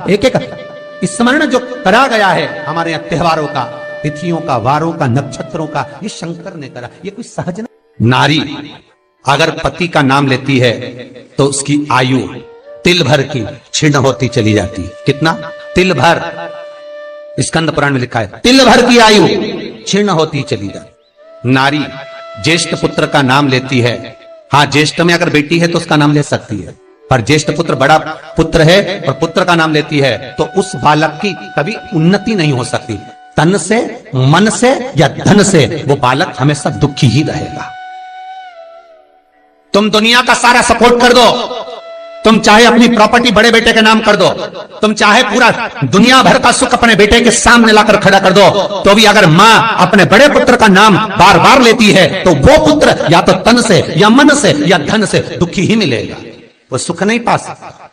एक एक स्मरण जो करा गया है हमारे यहाँ त्योहारों का, तिथियों का, वारों का, नक्षत्रों का, ये शंकर ने करा, ये कोई सहज नहीं। नारी अगर पति का नाम लेती है तो उसकी आयु तिल भर की क्षीण होती चली जाती है। कितना? तिल भर। स्कंद पुराण में लिखा है तिल भर की आयु क्षीण होती चली जाती। नारी ज्येष्ठ पुत्र का नाम लेती है, हाँ ज्येष्ठ में अगर बेटी है तो उसका नाम ले सकती है, पर ज्येष्ठ पुत्र बड़ा पुत्र है और पुत्र का नाम लेती है तो उस बालक की कभी उन्नति नहीं हो सकती। तन से, मन से या धन से वो बालक हमेशा दुखी ही रहेगा। तुम दुनिया का सारा सपोर्ट कर दो, तुम चाहे अपनी प्रॉपर्टी बड़े बेटे के नाम कर दो, तुम चाहे पूरा दुनिया भर का सुख अपने बेटे के सामने लाकर खड़ा कर दो, तो भी अगर मां अपने बड़े पुत्र का नाम बार बार लेती है तो वो पुत्र या तो तन से या मन से या धन से दुखी ही मिलेगा, वो सुख नहीं पा सकता।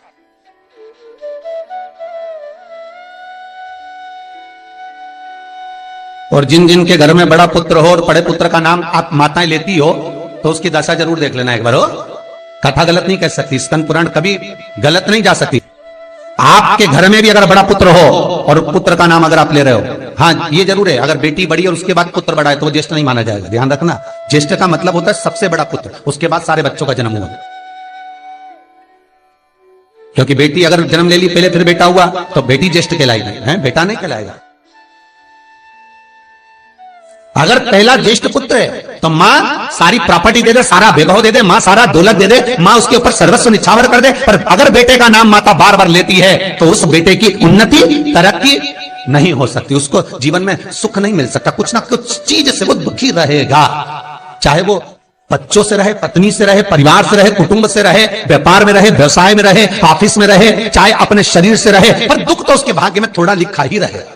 और जिन जिन के घर में बड़ा पुत्र हो और बड़े पुत्र का नाम आप माताएं लेती हो तो उसकी दशा जरूर देख लेना एक बार। हो कथा गलत नहीं कह सकती, स्कंद पुराण कभी गलत नहीं जा सकती। आपके घर में भी अगर बड़ा पुत्र हो और पुत्र का नाम अगर आप ले रहे हो, हाँ ये जरूर है अगर बेटी बड़ी और उसके बाद पुत्र बड़ा है तो वो ज्येष्ठ नहीं माना जाएगा। ध्यान रखना, ज्येष्ठ का मतलब होता है सबसे बड़ा पुत्र, उसके बाद सारे बच्चों का जन्म हुआ। क्योंकि बेटी अगर जन्म ले ली पहले फिर बेटा हुआ तो बेटी ज्येष्ठ कहलाएगी, है बेटा नहीं कहलाएगा। अगर पहला ज्येष्ठ पुत्र है तो मां सारी प्रॉपर्टी दे दे, सारा वैभव दे दे, मां सारा दौलत दे दे, मां उसके ऊपर सर्वस्व निछावर कर दे, पर अगर बेटे का नाम माता बार बार लेती है तो उस बेटे की उन्नति तरक्की नहीं हो सकती, उसको जीवन में सुख नहीं मिल सकता, कुछ ना कुछ चीज से वो दुखी रहेगा। चाहे वो बच्चों से रहे, पत्नी से रहे, परिवार से रहे, कुटुंब से रहे, व्यापार में रहे, व्यवसाय में रहे, ऑफिस में रहे, चाहे अपने शरीर से रहे, पर दुख तो उसके भाग्य में थोड़ा लिखा ही रहे।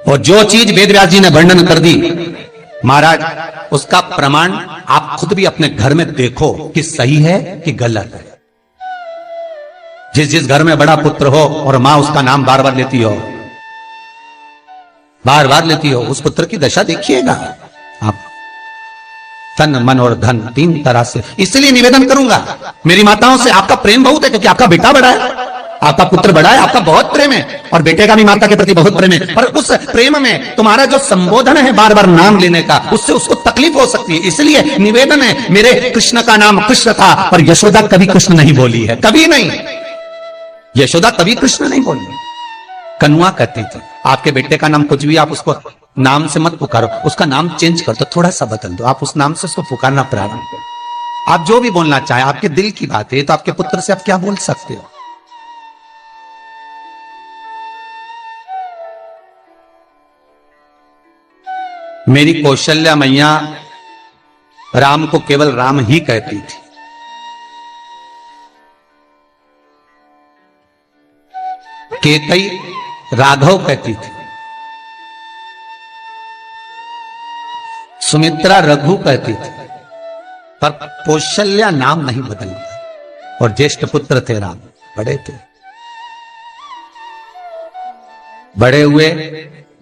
और जो चीज वेद व्यास जी ने वर्णन कर दी महाराज, उसका प्रमाण आप खुद भी अपने घर में देखो कि सही है कि गलत है। जिस जिस घर में बड़ा पुत्र हो और मां उसका नाम बार बार लेती हो, बार बार लेती हो, उस पुत्र की दशा देखिएगा आप। तन, मन और धन तीन तरह से। इसलिए निवेदन करूंगा मेरी माताओं से, आपका प्रेम बहुत है क्योंकि आपका बेटा बड़ा है, आपका पुत्र बड़ा है, आपका बहुत प्रेम है और बेटे का भी माता के प्रति बहुत प्रेम है, पर उस प्रेम में तुम्हारा जो संबोधन है बार बार नाम लेने का, उससे उसको तकलीफ हो सकती है। इसलिए निवेदन है, मेरे कृष्ण का नाम कृष्ण था पर यशोदा कभी कृष्ण नहीं बोली है, कभी नहीं, यशोदा कभी कृष्ण नहीं बोली। कनुआ कहती थी आपके बेटे का नाम कुछ भी आप उसको नाम से मत पुकारो, उसका नाम चेंज कर दो, थोड़ा सा बदल दो, आप उस नाम से उसको पुकारना प्रारंभ करो। आप जो भी बोलना चाहे, आपके दिल की बात है, तो आपके पुत्र से आप क्या बोल सकते हो। मेरी कौशल्या मैया राम को केवल राम ही कहती थी। केतई राघव कहती थी, सुमित्रा रघु कहती थी, पर कौशल्या नाम नहीं बदलता। और ज्येष्ठ पुत्र थे राम, बड़े थे, बड़े हुए,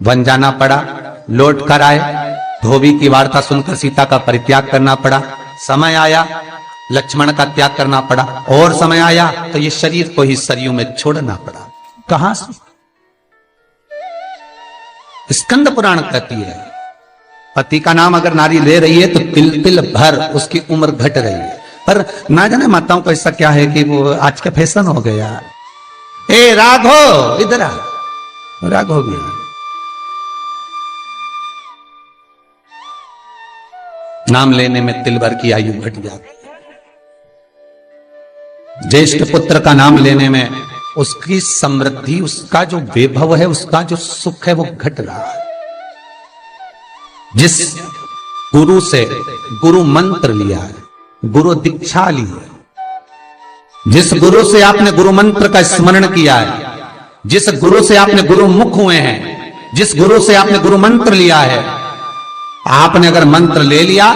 वन जाना पड़ा, लौट कर आए, धोबी की वार्ता सुनकर सीता का परित्याग करना पड़ा, समय आया लक्ष्मण का त्याग करना पड़ा, और समय आया तो ये शरीर को ही सरयू में छोड़ना पड़ा। कहां से? स्कंद पुराण कहती है पति का नाम अगर नारी ले रही है तो तिल तिल भर उसकी उम्र घट रही है। पर ना जाने माताओं को ऐसा क्या है कि वो आज का फैशन हो गया, ए राघव इधर आ, राघव भी नाम लेने में तिल भर की आयु घट जाती। ज्येष्ठ पुत्र का नाम लेने में उसकी समृद्धि, उसका जो वैभव है, उसका जो सुख है वो घट रहा है। जिस गुरु से गुरु मंत्र लिया है, गुरु दीक्षा ली है, जिस गुरु से आपने गुरु मंत्र का स्मरण किया है, जिस गुरु से आपने गुरु मुख हुए हैं, जिस गुरु से आपने गुरु मंत्र लिया है, आपने अगर मंत्र ले लिया,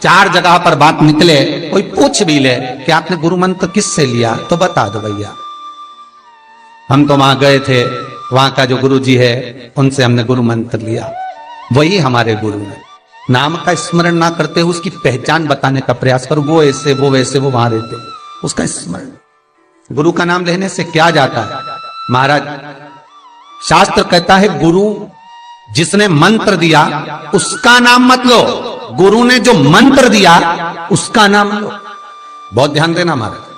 चार जगह पर बात निकले, कोई पूछ भी ले कि आपने गुरु मंत्र किससे लिया, तो बता दो भैया हम तो वहां गए थे, वहां का जो गुरु जी है उनसे हमने गुरु मंत्र लिया, वही हमारे गुरु है। नाम का स्मरण ना करते हुए उसकी पहचान बताने का प्रयास करो, वो ऐसे वो वैसे वो वहां रहते, उसका स्मरण। गुरु का नाम लेने से क्या जाता है महाराज? शास्त्र कहता है गुरु जिसने मंत्र दिया उसका नाम मत लो, गुरु ने जो मंत्र दिया उसका नाम लो। बहुत ध्यान देना महाराज।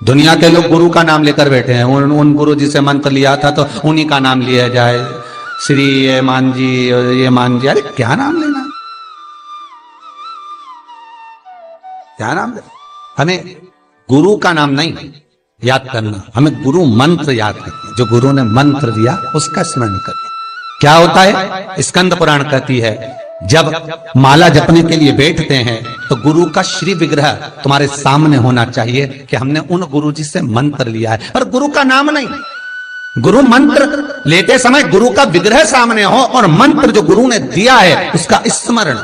दुनिया के लोग गुरु का नाम लेकर बैठे हैं, उन गुरु जी से मंत्र लिया था तो उन्हीं का नाम लिया जाए, श्री ये मान जी, ये मान जी। अरे क्या नाम लेना, क्या नाम लेना? हमें गुरु का नाम नहीं याद करना, हमें गुरु मंत्र याद करना। जो गुरु ने मंत्र दिया उसका स्मरण करना। क्या होता है? स्कंद पुराण कहती है जब माला जपने के लिए बैठते हैं तो गुरु का श्री विग्रह तुम्हारे सामने होना चाहिए कि हमने उन गुरु जी से मंत्र लिया है, पर गुरु का नाम नहीं। गुरु मंत्र लेते समय गुरु का विग्रह सामने हो और मंत्र जो गुरु ने दिया है उसका स्मरण।